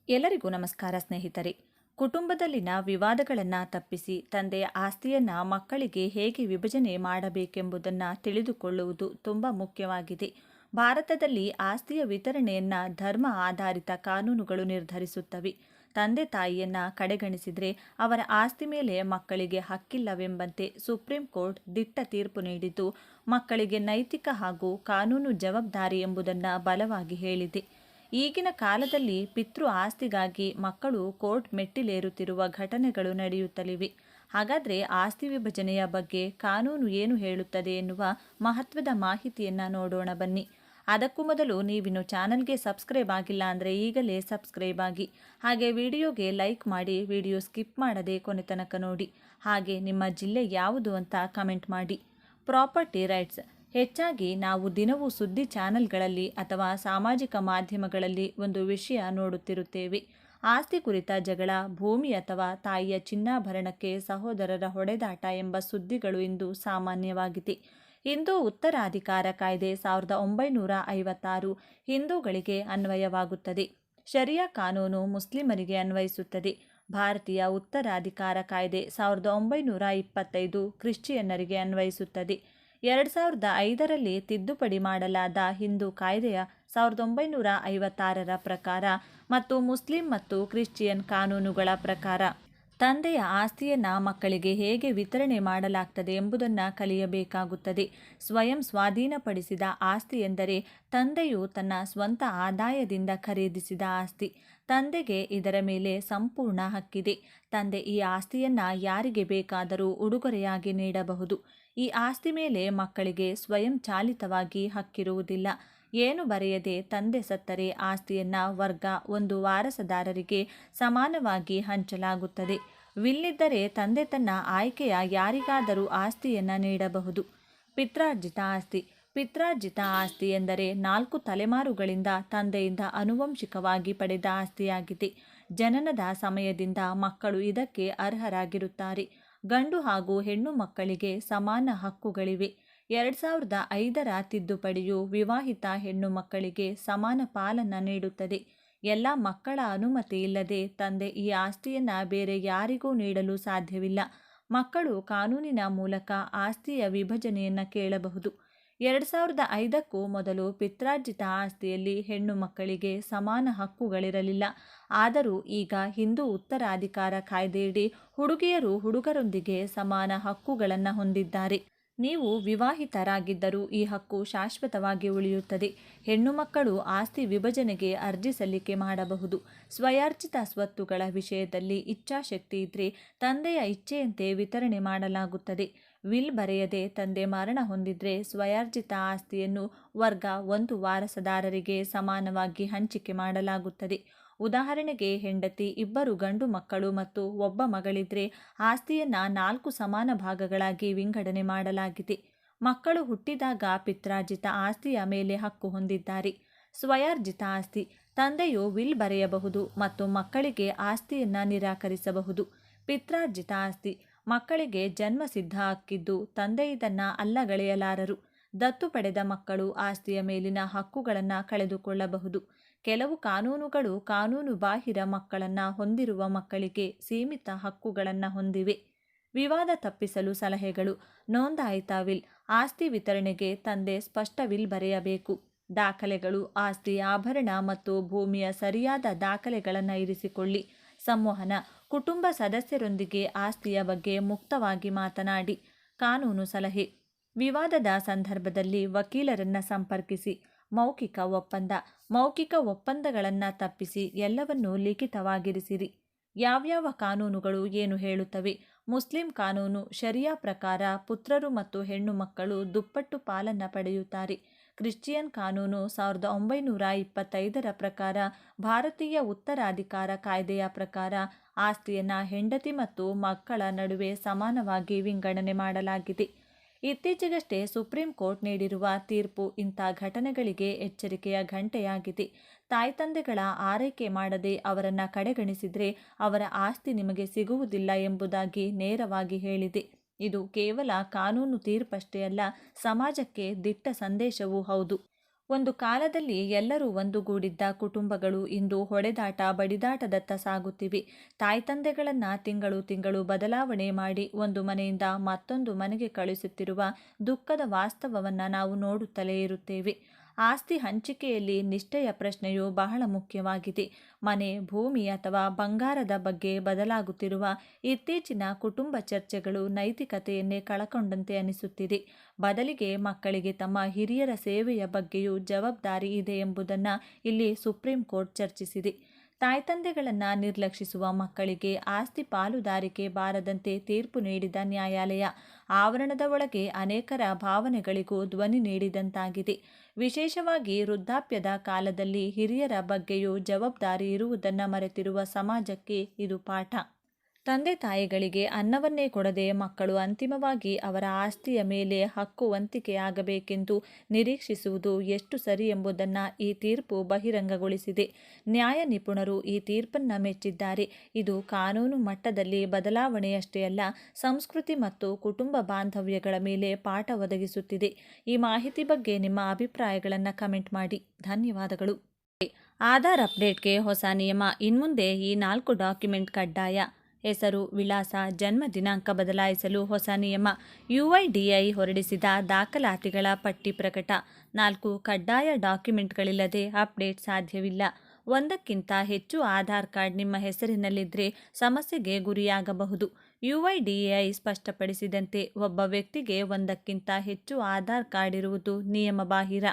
ಎಲ್ಲರಿಗೂ ನಮಸ್ಕಾರ ಸ್ನೇಹಿತರೆ. ಕುಟುಂಬದಲ್ಲಿನ ವಿವಾದಗಳನ್ನು ತಪ್ಪಿಸಿ ತಂದೆಯ ಆಸ್ತಿಯನ್ನು ಮಕ್ಕಳಿಗೆ ಹೇಗೆ ವಿಭಜನೆ ಮಾಡಬೇಕೆಂಬುದನ್ನು ತಿಳಿದುಕೊಳ್ಳುವುದು ತುಂಬ ಮುಖ್ಯವಾಗಿದೆ. ಭಾರತದಲ್ಲಿ ಆಸ್ತಿಯ ವಿತರಣೆಯನ್ನು ಧರ್ಮ ಆಧಾರಿತ ಕಾನೂನುಗಳು ನಿರ್ಧರಿಸುತ್ತವೆ. ತಂದೆ ತಾಯಿಯನ್ನು ಕಡೆಗಣಿಸಿದರೆ ಅವರ ಆಸ್ತಿ ಮೇಲೆ ಮಕ್ಕಳಿಗೆ ಹಕ್ಕಿಲ್ಲವೆಂಬಂತೆ ಸುಪ್ರೀಂ ಕೋರ್ಟ್ ದಿಟ್ಟ ತೀರ್ಪು ನೀಡಿದ್ದು, ಮಕ್ಕಳಿಗೆ ನೈತಿಕ ಹಾಗೂ ಕಾನೂನು ಜವಾಬ್ದಾರಿ ಎಂಬುದನ್ನು ಬಲವಾಗಿ ಹೇಳಿದೆ. ಈಗಿನ ಕಾಲದಲ್ಲಿ ಪಿತೃ ಆಸ್ತಿಗಾಗಿ ಮಕ್ಕಳು ಕೋರ್ಟ್ ಮೆಟ್ಟಿಲೇರುತ್ತಿರುವ ಘಟನೆಗಳು ನಡೆಯುತ್ತಲಿವೆ. ಹಾಗಾದರೆ ಆಸ್ತಿ ವಿಭಜನೆಯ ಬಗ್ಗೆ ಕಾನೂನು ಏನು ಹೇಳುತ್ತದೆ ಎನ್ನುವ ಮಹತ್ವದ ಮಾಹಿತಿಯನ್ನು ನೋಡೋಣ ಬನ್ನಿ. ಅದಕ್ಕೂ ಮೊದಲು ನೀವಿನ್ನು ಚಾನಲ್ಗೆ ಸಬ್ಸ್ಕ್ರೈಬ್ ಆಗಿಲ್ಲ ಅಂದರೆ ಈಗಲೇ ಸಬ್ಸ್ಕ್ರೈಬ್ ಆಗಿ, ಹಾಗೆ ವಿಡಿಯೋಗೆ ಲೈಕ್ ಮಾಡಿ, ವಿಡಿಯೋ ಸ್ಕಿಪ್ ಮಾಡದೆ ಕೊನೆ ತನಕ ನೋಡಿ. ಹಾಗೆ ನಿಮ್ಮ ಜಿಲ್ಲೆ ಯಾವುದು ಅಂತ ಕಮೆಂಟ್ ಮಾಡಿ. Property rights. ಹೆಚ್ಚಾಗಿ ನಾವು ದಿನವೂ ಸುದ್ದಿ ಚಾನೆಲ್ಗಳಲ್ಲಿ ಅಥವಾ ಸಾಮಾಜಿಕ ಮಾಧ್ಯಮಗಳಲ್ಲಿ ಒಂದು ವಿಷಯ ನೋಡುತ್ತಿರುತ್ತೇವೆ. ಆಸ್ತಿ ಕುರಿತ ಜಗಳ, ಭೂಮಿ ಅಥವಾ ತಾಯಿಯ ಚಿನ್ನಾಭರಣಕ್ಕೆ ಸಹೋದರರ ಹೊಡೆದಾಟ ಎಂಬ ಸುದ್ದಿಗಳು ಇಂದು ಸಾಮಾನ್ಯವಾಗಿದೆ. ಹಿಂದೂ ಉತ್ತರಾಧಿಕಾರ ಕಾಯ್ದೆ 1956 ಹಿಂದೂಗಳಿಗೆ ಅನ್ವಯವಾಗುತ್ತದೆ. ಶರಿಯಾ ಕಾನೂನು ಮುಸ್ಲಿಮರಿಗೆ ಅನ್ವಯಿಸುತ್ತದೆ. ಭಾರತೀಯ ಉತ್ತರಾಧಿಕಾರ ಕಾಯ್ದೆ 1925 ಕ್ರಿಶ್ಚಿಯನ್ನರಿಗೆ ಅನ್ವಯಿಸುತ್ತದೆ. 2005ರಲ್ಲಿ ತಿದ್ದುಪಡಿ ಮಾಡಲಾದ ಹಿಂದೂ ಕಾಯ್ದೆಯ 1956ರ ಪ್ರಕಾರ ಮತ್ತು ಮುಸ್ಲಿಂ ಮತ್ತು ಕ್ರಿಶ್ಚಿಯನ್ ಕಾನೂನುಗಳ ಪ್ರಕಾರ ತಂದೆಯ ಆಸ್ತಿಯನ್ನು ಮಕ್ಕಳಿಗೆ ಹೇಗೆ ವಿತರಣೆ ಮಾಡಲಾಗ್ತದೆ ಎಂಬುದನ್ನು ಕಲಿಯಬೇಕಾಗುತ್ತದೆ. ಸ್ವಯಂ ಸ್ವಾಧೀನಪಡಿಸಿದ ಆಸ್ತಿ ಎಂದರೆ ತಂದೆಯು ತನ್ನ ಸ್ವಂತ ಆದಾಯದಿಂದ ಖರೀದಿಸಿದ ಆಸ್ತಿ. ತಂದೆಗೆ ಇದರ ಮೇಲೆ ಸಂಪೂರ್ಣ ಹಕ್ಕಿದೆ. ತಂದೆ ಈ ಆಸ್ತಿಯನ್ನು ಯಾರಿಗೆ ಬೇಕಾದರೂ ಉಡುಗೊರೆಯಾಗಿ ನೀಡಬಹುದು. ಈ ಆಸ್ತಿ ಮೇಲೆ ಮಕ್ಕಳಿಗೆ ಸ್ವಯಂ ಚಾಲಿತವಾಗಿ ಹಕ್ಕಿರುವುದಿಲ್ಲ. ಏನು ಬರೆಯದೆ ತಂದೆ ಸತ್ತರೆ ಆಸ್ತಿಯನ್ನು ವರ್ಗ 1 ವಾರಸುದಾರರಿಗೆ ಸಮಾನವಾಗಿ ಹಂಚಲಾಗುತ್ತದೆ. ವಿಲ್ಲಿದ್ದರೆ ತಂದೆ ತನ್ನ ಆಯ್ಕೆಯ ಯಾರಿಗಾದರೂ ಆಸ್ತಿಯನ್ನು ನೀಡಬಹುದು. ಪಿತ್ರಾರ್ಜಿತ ಆಸ್ತಿ. ಪಿತ್ರಾರ್ಜಿತ ಆಸ್ತಿ ಎಂದರೆ 4 ತಲೆಮಾರುಗಳಿಂದ ತಂದೆಯಿಂದ ಆನುವಂಶಿಕವಾಗಿ ಪಡೆದ ಆಸ್ತಿಯಾಗಿದೆ. ಜನನದ ಸಮಯದಿಂದ ಮಕ್ಕಳು ಇದಕ್ಕೆ ಅರ್ಹರಾಗಿರುತ್ತಾರೆ. ಗಂಡು ಹಾಗೂ ಹೆಣ್ಣು ಮಕ್ಕಳಿಗೆ ಸಮಾನ ಹಕ್ಕುಗಳಿವೆ. 2005ರ ತಿದ್ದುಪಡಿಯು ವಿವಾಹಿತ ಹೆಣ್ಣು ಮಕ್ಕಳಿಗೆ ಸಮಾನ ಪಾಲನ್ನು ನೀಡುತ್ತದೆ. ಎಲ್ಲ ಮಕ್ಕಳ ಅನುಮತಿ ಇಲ್ಲದೆ ತಂದೆ ಈ ಆಸ್ತಿಯನ್ನು ಬೇರೆ ಯಾರಿಗೂ ನೀಡಲು ಸಾಧ್ಯವಿಲ್ಲ. ಮಕ್ಕಳು ಕಾನೂನಿನ ಮೂಲಕ ಆಸ್ತಿಯ ವಿಭಜನೆಯನ್ನು ಕೇಳಬಹುದು. 2005ಕ್ಕೂ ಮೊದಲು ಪಿತ್ರಾರ್ಜಿತ ಆಸ್ತಿಯಲ್ಲಿ ಹೆಣ್ಣು ಮಕ್ಕಳಿಗೆ ಸಮಾನ ಹಕ್ಕುಗಳಿರಲಿಲ್ಲ. ಆದರೂ ಈಗ ಹಿಂದೂ ಉತ್ತರಾಧಿಕಾರ ಕಾಯ್ದೆಯಡಿ ಹುಡುಗಿಯರು ಹುಡುಗರೊಂದಿಗೆ ಸಮಾನ ಹಕ್ಕುಗಳನ್ನು ಹೊಂದಿದ್ದಾರೆ. ನೀವು ವಿವಾಹಿತರಾಗಿದ್ದರೂ ಈ ಹಕ್ಕು ಶಾಶ್ವತವಾಗಿ ಉಳಿಯುತ್ತದೆ. ಹೆಣ್ಣು ಮಕ್ಕಳು ಆಸ್ತಿ ವಿಭಜನೆಗೆ ಅರ್ಜಿ ಸಲ್ಲಿಕೆ ಮಾಡಬಹುದು. ಸ್ವಯಾರ್ಜಿತ ಸ್ವತ್ತುಗಳ ವಿಷಯದಲ್ಲಿ ಇಚ್ಛಾಶಕ್ತಿ ಇದ್ದರೆ ತಂದೆಯ ಇಚ್ಛೆಯಂತೆ ವಿತರಣೆ ಮಾಡಲಾಗುತ್ತದೆ. ವಿಲ್ ಬರೆಯದೆ ತಂದೆ ಮರಣ ಹೊಂದಿದ್ರೆ ಸ್ವಯಾರ್ಜಿತ ಆಸ್ತಿಯನ್ನು ವರ್ಗ 1 ವಾರಸುದಾರರಿಗೆ ಸಮಾನವಾಗಿ ಹಂಚಿಕೆ ಮಾಡಲಾಗುತ್ತದೆ. ಉದಾಹರಣೆಗೆ ಹೆಂಡತಿ, 2 ಗಂಡು ಮಕ್ಕಳು ಮತ್ತು 1 ಮಗಳಿದ್ರೆ ಆಸ್ತಿಯನ್ನು 4 ಸಮಾನ ಭಾಗಗಳಾಗಿ ವಿಂಗಡಣೆ ಮಾಡಲಾಗಿದೆ. ಮಕ್ಕಳು ಹುಟ್ಟಿದಾಗ ಪಿತ್ರಾರ್ಜಿತ ಆಸ್ತಿಯ ಮೇಲೆ ಹಕ್ಕು ಹೊಂದಿದ್ದಾರೆ. ಸ್ವಯಾರ್ಜಿತ ಆಸ್ತಿ. ತಂದೆಯು ವಿಲ್ ಬರೆಯಬಹುದು ಮತ್ತು ಮಕ್ಕಳಿಗೆ ಆಸ್ತಿಯನ್ನು ನಿರಾಕರಿಸಬಹುದು. ಪಿತ್ರಾರ್ಜಿತ ಆಸ್ತಿ. ಮಕ್ಕಳಿಗೆ ಜನ್ಮಸಿದ್ಧ ಹಕ್ಕಿದ್ದು ತಂದೆ ಇದನ್ನು ಅಲ್ಲಗಳೆಯಲಾರರು. ದತ್ತು ಪಡೆದ ಮಕ್ಕಳು ಆಸ್ತಿಯ ಮೇಲಿನ ಹಕ್ಕುಗಳನ್ನು ಕಳೆದುಕೊಳ್ಳಬಹುದು. ಕೆಲವು ಕಾನೂನುಗಳು ಕಾನೂನು ಬಾಹಿರ ಮಕ್ಕಳನ್ನು ಹೊಂದಿರುವ ಮಕ್ಕಳಿಗೆ ಸೀಮಿತ ಹಕ್ಕುಗಳನ್ನು ಹೊಂದಿವೆ. ವಿವಾದ ತಪ್ಪಿಸಲು ಸಲಹೆಗಳು. ನೋಂದಾಯಿತ ವಿಲ್. ಆಸ್ತಿ ವಿತರಣೆಗೆ ತಂದೆ ಸ್ಪಷ್ಟ ವಿಲ್ ಬರೆಯಬೇಕು. ದಾಖಲೆಗಳು. ಆಸ್ತಿ, ಆಭರಣ ಮತ್ತು ಭೂಮಿಯ ಸರಿಯಾದ ದಾಖಲೆಗಳನ್ನು ಇರಿಸಿಕೊಳ್ಳಿ. ಸಂವಹನ. ಕುಟುಂಬ ಸದಸ್ಯರೊಂದಿಗೆ ಆಸ್ತಿಯ ಬಗ್ಗೆ ಮುಕ್ತವಾಗಿ ಮಾತನಾಡಿ. ಕಾನೂನು ಸಲಹೆ. ವಿವಾದದ ಸಂದರ್ಭದಲ್ಲಿ ವಕೀಲರನ್ನು ಸಂಪರ್ಕಿಸಿ. ಮೌಖಿಕ ಒಪ್ಪಂದ. ಮೌಖಿಕ ಒಪ್ಪಂದಗಳನ್ನು ತಪ್ಪಿಸಿ ಎಲ್ಲವನ್ನೂ ಲಿಖಿತವಾಗಿರಿಸಿರಿ. ಯಾವ್ಯಾವ ಕಾನೂನುಗಳು ಏನು ಹೇಳುತ್ತವೆ? ಮುಸ್ಲಿಂ ಕಾನೂನು. ಶರಿಯಾ ಪ್ರಕಾರ ಪುತ್ರರು ಮತ್ತು ಹೆಣ್ಣು ಮಕ್ಕಳು ದುಪ್ಪಟ್ಟು ಪಾಲನ್ನು ಪಡೆಯುತ್ತಾರೆ. ಕ್ರಿಶ್ಚಿಯನ್ ಕಾನೂನು 1925ರ ಪ್ರಕಾರ ಭಾರತೀಯ ಉತ್ತರಾಧಿಕಾರ ಕಾಯ್ದೆಯ ಪ್ರಕಾರ ಆಸ್ತಿಯನ್ನು ಹೆಂಡತಿ ಮತ್ತು ಮಕ್ಕಳ ನಡುವೆ ಸಮಾನವಾಗಿ ವಿಂಗಡಣೆ ಮಾಡಲಾಗಿದೆ. ಇತ್ತೀಚೆಗಷ್ಟೇ ಸುಪ್ರೀಂ ಕೋರ್ಟ್ ನೀಡಿರುವ ತೀರ್ಪು ಇಂಥ ಘಟನೆಗಳಿಗೆ ಎಚ್ಚರಿಕೆಯ ಗಂಟೆಯಾಗಿದೆ. ತಾಯ್ತಂದೆಗಳ ಆರೈಕೆ ಮಾಡದೆ ಅವರನ್ನು ಕಡೆಗಣಿಸಿದರೆ ಅವರ ಆಸ್ತಿ ನಿಮಗೆ ಸಿಗುವುದಿಲ್ಲ ಎಂಬುದಾಗಿ ನೇರವಾಗಿ ಹೇಳಿದೆ. ಇದು ಕೇವಲ ಕಾನೂನು ತೀರ್ಪಷ್ಟೇ ಅಲ್ಲ, ಸಮಾಜಕ್ಕೆ ದಿಟ್ಟ ಸಂದೇಶವೂ ಹೌದು. ಒಂದು ಕಾಲದಲ್ಲಿ ಎಲ್ಲರೂ ಒಂದುಗೂಡಿದ್ದ ಕುಟುಂಬಗಳು ಇಂದು ಹೊಡೆದಾಟ ಬಡಿದಾಟದತ್ತ ಸಾಗುತ್ತಿವೆ. ತಾಯ್ತಂದೆಗಳನ್ನು ತಿಂಗಳು ತಿಂಗಳು ಬದಲಾವಣೆ ಮಾಡಿ ಒಂದು ಮನೆಯಿಂದ ಮತ್ತೊಂದು ಮನೆಗೆ ಕಳುಹಿಸುತ್ತಿರುವ ದುಃಖದ ವಾಸ್ತವವನ್ನು ನಾವು ನೋಡುತ್ತಲೇ ಇರುತ್ತೇವೆ. ಆಸ್ತಿ ಹಂಚಿಕೆಯಲ್ಲಿ ನಿಷ್ಠೆಯ ಪ್ರಶ್ನೆಯು ಬಹಳ ಮುಖ್ಯವಾಗಿದೆ. ಮನೆ, ಭೂಮಿ ಅಥವಾ ಬಂಗಾರದ ಬಗ್ಗೆ ಬದಲಾಗುತ್ತಿರುವ ಇತ್ತೀಚಿನ ಕುಟುಂಬ ಚರ್ಚೆಗಳು ನೈತಿಕತೆಯನ್ನೇ ಕಳಕೊಂಡಂತೆ ಅನಿಸುತ್ತಿದೆ. ಬದಲಿಗೆ ಮಕ್ಕಳಿಗೆ ತಮ್ಮ ಹಿರಿಯರ ಸೇವೆಯ ಬಗ್ಗೆಯೂ ಜವಾಬ್ದಾರಿ ಇದೆ ಎಂಬುದನ್ನು ಇಲ್ಲಿ ಸುಪ್ರೀಂ ಕೋರ್ಟ್ ಚರ್ಚಿಸಿದೆ. ತಾಯ್ತಂದೆಗಳನ್ನು ನಿರ್ಲಕ್ಷಿಸುವ ಮಕ್ಕಳಿಗೆ ಆಸ್ತಿ ಪಾಲುದಾರಿಕೆ ಬಾರದಂತೆ ತೀರ್ಪು ನೀಡಿದ ನ್ಯಾಯಾಲಯ ಆವರಣದ ಒಳಗೆ ಅನೇಕರ ಭಾವನೆಗಳಿಗೂ ಧ್ವನಿ ನೀಡಿದಂತಾಗಿದೆ. ವಿಶೇಷವಾಗಿ ವೃದ್ಧಾಪ್ಯದ ಕಾಲದಲ್ಲಿ ಹಿರಿಯರ ಬಗ್ಗೆಯೂ ಜವಾಬ್ದಾರಿ ಇರುವುದನ್ನು ಮರೆತಿರುವ ಸಮಾಜಕ್ಕೆ ಇದು ಪಾಠ. ತಂದೆ ತಾಯಿಗಳಿಗೆ ಅನ್ನವನ್ನೇ ಕೊಡದೆ ಮಕ್ಕಳು ಅಂತಿಮವಾಗಿ ಅವರ ಆಸ್ತಿಯ ಮೇಲೆ ಹಕ್ಕುವಂತಿಕೆಯಾಗಬೇಕೆಂದು ನಿರೀಕ್ಷಿಸುವುದು ಎಷ್ಟು ಸರಿ ಎಂಬುದನ್ನು ಈ ತೀರ್ಪು ಬಹಿರಂಗಗೊಳಿಸಿದೆ. ನ್ಯಾಯ ನಿಪುಣರು ಈ ತೀರ್ಪನ್ನು ಮೆಚ್ಚಿದ್ದಾರೆ. ಇದು ಕಾನೂನು ಮಟ್ಟದಲ್ಲಿ ಬದಲಾವಣೆಯಷ್ಟೇ ಅಲ್ಲ, ಸಂಸ್ಕೃತಿ ಮತ್ತು ಕುಟುಂಬ ಬಾಂಧವ್ಯಗಳ ಮೇಲೆ ಪಾಠ ಒದಗಿಸುತ್ತಿದೆ. ಈ ಮಾಹಿತಿ ಬಗ್ಗೆ ನಿಮ್ಮ ಅಭಿಪ್ರಾಯಗಳನ್ನು ಕಮೆಂಟ್ ಮಾಡಿ. ಧನ್ಯವಾದಗಳು. ಆಧಾರ್ ಅಪ್ಡೇಟ್ಗೆ ಹೊಸ ನಿಯಮ. ಇನ್ಮುಂದೆ ಈ 4 ಡಾಕ್ಯುಮೆಂಟ್ ಕಡ್ಡಾಯ. ಹೆಸರು, ವಿಳಾಸ, ಜನ್ಮ ದಿನಾಂಕ ಬದಲಾಯಿಸಲು ಹೊಸ ನಿಯಮ. UIDAI ಹೊರಡಿಸಿದ ದಾಖಲಾತಿಗಳ ಪಟ್ಟಿ ಪ್ರಕಟ. 4 ಕಡ್ಡಾಯ ಡಾಕ್ಯುಮೆಂಟ್ಗಳಿಲ್ಲದೆ ಅಪ್ಡೇಟ್ ಸಾಧ್ಯವಿಲ್ಲ. ಒಂದಕ್ಕಿಂತ ಹೆಚ್ಚು ಆಧಾರ್ ಕಾರ್ಡ್ ನಿಮ್ಮ ಹೆಸರಿನಲ್ಲಿದ್ದರೆ ಸಮಸ್ಯೆಗೆ ಗುರಿಯಾಗಬಹುದು. UIDAI ಸ್ಪಷ್ಟಪಡಿಸಿದಂತೆ ಒಬ್ಬ ವ್ಯಕ್ತಿಗೆ ಒಂದಕ್ಕಿಂತ ಹೆಚ್ಚು ಆಧಾರ್ ಕಾರ್ಡ್ ಇರುವುದು ನಿಯಮಬಾಹಿರ.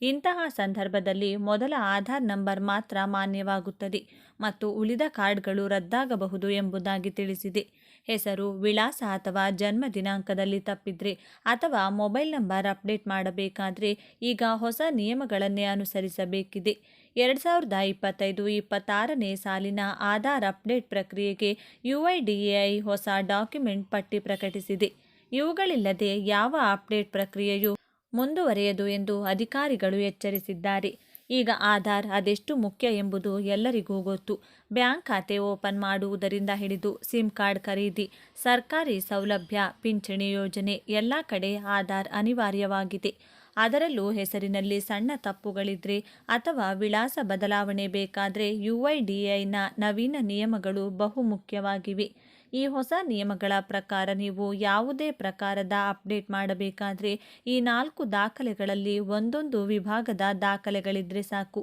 ಇಂತಹ ಸಂದರ್ಭದಲ್ಲಿ ಮೊದಲ ಆಧಾರ್ ನಂಬರ್ ಮಾತ್ರ ಮಾನ್ಯವಾಗುತ್ತದೆ ಮತ್ತು ಉಳಿದ ಕಾರ್ಡ್ಗಳು ರದ್ದಾಗಬಹುದು ಎಂಬುದಾಗಿ ತಿಳಿಸಿದೆ. ಹೆಸರು, ವಿಳಾಸ ಅಥವಾ ಜನ್ಮ ದಿನಾಂಕದಲ್ಲಿ ತಪ್ಪಿದ್ರೆ ಅಥವಾ ಮೊಬೈಲ್ ನಂಬರ್ ಅಪ್ಡೇಟ್ ಮಾಡಬೇಕಾದ್ರೆ ಈಗ ಹೊಸ ನಿಯಮಗಳನ್ನೇ ಅನುಸರಿಸಬೇಕಿದೆ. 2025-26ನೇ ಸಾಲಿನ ಆಧಾರ್ ಅಪ್ಡೇಟ್ ಪ್ರಕ್ರಿಯೆಗೆ UIDAI ಹೊಸ ಡಾಕ್ಯುಮೆಂಟ್ ಪಟ್ಟಿ ಪ್ರಕಟಿಸಿದೆ. ಇವುಗಳಿಲ್ಲದೆ ಯಾವ ಅಪ್ಡೇಟ್ ಪ್ರಕ್ರಿಯೆಯೂ ಮುಂದುವರಿಯದು ಎಂದು ಅಧಿಕಾರಿಗಳು ಎಚ್ಚರಿಸಿದ್ದಾರೆ. ಈಗ ಆಧಾರ್ ಅದೆಷ್ಟು ಮುಖ್ಯ ಎಂಬುದು ಎಲ್ಲರಿಗೂ ಗೊತ್ತು. ಬ್ಯಾಂಕ್ ಖಾತೆ ಓಪನ್ ಮಾಡುವುದರಿಂದ ಹಿಡಿದು ಸಿಮ್ ಕಾರ್ಡ್ ಖರೀದಿ, ಸರ್ಕಾರಿ ಸೌಲಭ್ಯ, ಪಿಂಚಣಿ ಯೋಜನೆ ಎಲ್ಲ ಕಡೆ ಆಧಾರ್ ಅನಿವಾರ್ಯವಾಗಿದೆ. ಅದರಲ್ಲೂ ಹೆಸರಿನಲ್ಲಿ ಸಣ್ಣ ತಪ್ಪುಗಳಿದ್ರೆ ಅಥವಾ ವಿಳಾಸ ಬದಲಾವಣೆ ಬೇಕಾದರೆ UIDAIನ ನವೀನ ನಿಯಮಗಳು ಬಹುಮುಖ್ಯವಾಗಿವೆ. ಈ ಹೊಸ ನಿಯಮಗಳ ಪ್ರಕಾರ ನೀವು ಯಾವುದೇ ಪ್ರಕಾರದ ಅಪ್ಡೇಟ್ ಮಾಡಬೇಕಾದ್ರೆ ಈ 4 ದಾಖಲೆಗಳಲ್ಲಿ ಒಂದೊಂದು ವಿಭಾಗದ ದಾಖಲೆಗಳಿದ್ರೆ ಸಾಕು.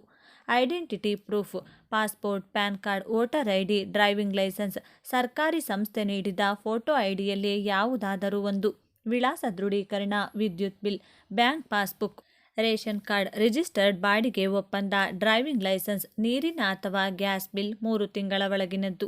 Identity proof, passport, pan card, voter ID, driving licence, ಸರ್ಕಾರಿ ಸಂಸ್ಥೆ ನೀಡಿದ ಫೋಟೋ ಐಡಿಯಲ್ಲಿ ಯಾವುದಾದರೂ ಒಂದು, ವಿಳಾಸ ದೃಢೀಕರಣ, ವಿದ್ಯುತ್ bill, bank passbook, ration card, registered ಬಾಡಿಗೆ ಒಪ್ಪಂದ, ಡ್ರೈವಿಂಗ್ ಲೈಸೆನ್ಸ್, ನೀರಿನ ಅಥವಾ ಗ್ಯಾಸ್ ಬಿಲ್ 3 ತಿಂಗಳ ಒಳಗಿನದ್ದು,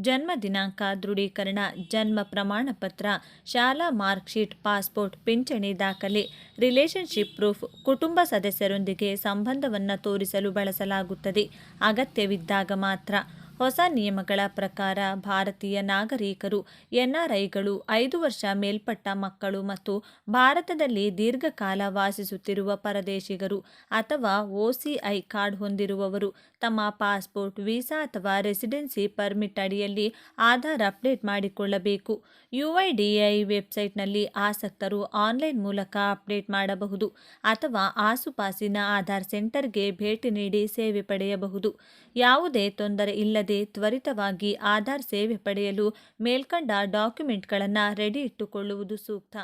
ಜನ್ಮ ದಿನಾಂಕ ದೃಢೀಕರಣ, ಜನ್ಮ ಪ್ರಮಾಣ ಪತ್ರ, ಶಾಲಾ ಮಾರ್ಕ್ಶೀಟ್, ಪಾಸ್ಪೋರ್ಟ್, ಪಿಂಚಣಿ ದಾಖಲೆ, ರಿಲೇಶನ್ಶಿಪ್ ಪ್ರೂಫ್, ಕುಟುಂಬ ಸದಸ್ಯರೊಂದಿಗೆ ಸಂಬಂಧವನ್ನು ತೋರಿಸಲು ಬಳಸಲಾಗುತ್ತದೆ, ಅಗತ್ಯವಿದ್ದಾಗ ಮಾತ್ರ. ಹೊಸ ನಿಯಮಗಳ ಪ್ರಕಾರ ಭಾರತೀಯ ನಾಗರಿಕರು, NRIಗಳು, 5 ವರ್ಷ ಮೇಲ್ಪಟ್ಟ ಮಕ್ಕಳು ಮತ್ತು ಭಾರತದಲ್ಲಿ ದೀರ್ಘಕಾಲ ವಾಸಿಸುತ್ತಿರುವ ಪರದೇಶಿಗರು ಅಥವಾ OCI ಕಾರ್ಡ್ ಹೊಂದಿರುವವರು ತಮ್ಮ ಪಾಸ್ಪೋರ್ಟ್, ವೀಸಾ ಅಥವಾ ರೆಸಿಡೆನ್ಸಿ ಪರ್ಮಿಟ್ ಅಡಿಯಲ್ಲಿ ಆಧಾರ್ ಅಪ್ಡೇಟ್ ಮಾಡಿಕೊಳ್ಳಬೇಕು. UIDAI ವೆಬ್ಸೈಟ್ನಲ್ಲಿ ಆಸಕ್ತರು ಆನ್ಲೈನ್ ಮೂಲಕ ಅಪ್ಡೇಟ್ ಮಾಡಬಹುದು ಅಥವಾ ಆಸುಪಾಸಿನ ಆಧಾರ್ ಸೆಂಟರ್ಗೆ ಭೇಟಿ ನೀಡಿ ಸೇವೆ ಪಡೆಯಬಹುದು. ಯಾವುದೇ ತೊಂದರೆ ಇಲ್ಲದೆ ತ್ವರಿತವಾಗಿ ಆಧಾರ್ ಸೇವೆ ಪಡೆಯಲು ಮೇಲ್ಕಂಡ ಡಾಕ್ಯುಮೆಂಟ್ಗಳನ್ನು ರೆಡಿ ಇಟ್ಟುಕೊಳ್ಳುವುದು ಸೂಕ್ತ.